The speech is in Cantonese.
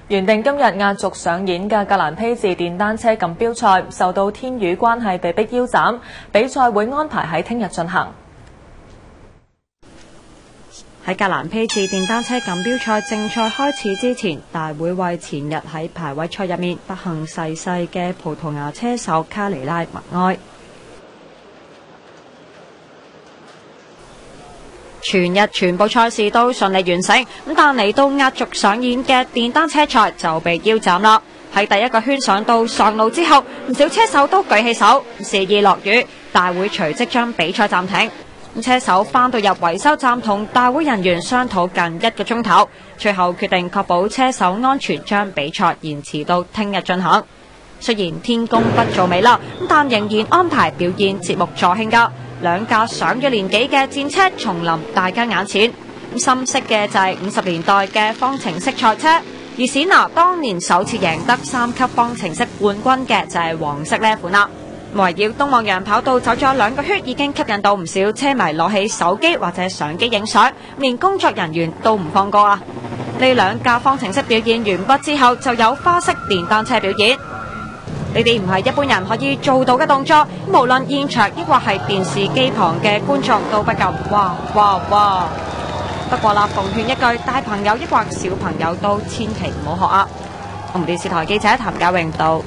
原定今日壓軸上演嘅格蘭披治電單車錦標賽，受到天雨關係被迫腰斬，比賽會安排喺聽日進行。喺格蘭披治電單車錦標賽正賽開始之前，大會為前日喺排位賽入面不幸逝世嘅葡萄牙車手卡尼拉默哀。全日全部賽事都順利完成，但嚟到壓軸上演嘅電單車賽就被腰斬啦。喺第一個圈上到上路之後，唔少車手都舉起手，示意落雨，大會隨即將比賽暫停。車手返到入維修站同大會人員商討近1個鐘頭，最後決定確保車手安全，將比賽延遲到聽日進行。雖然天公不造美啦，但仍然安排表演節目助興㗎。兩架上咗年紀嘅戰車重臨大家眼前，深色嘅就係50年代嘅方程式賽車，而史拿當年首次贏得3級方程式冠軍嘅就係黃色呢一款啦。圍繞東望洋跑道走咗2個圈，已經吸引到唔少車迷攞起手機或者相機影相，連工作人員都唔放過啊！呢2架方程式表演完畢之後，就有花式電單車表演。呢啲唔係一般人可以做到嘅動作，無論現場抑或係電視機旁嘅觀眾都不禁哇哇哇！不過啦，奉勸一句，大朋友抑或小朋友都千祈唔好學啊！澳門電視台記者譚家榮道。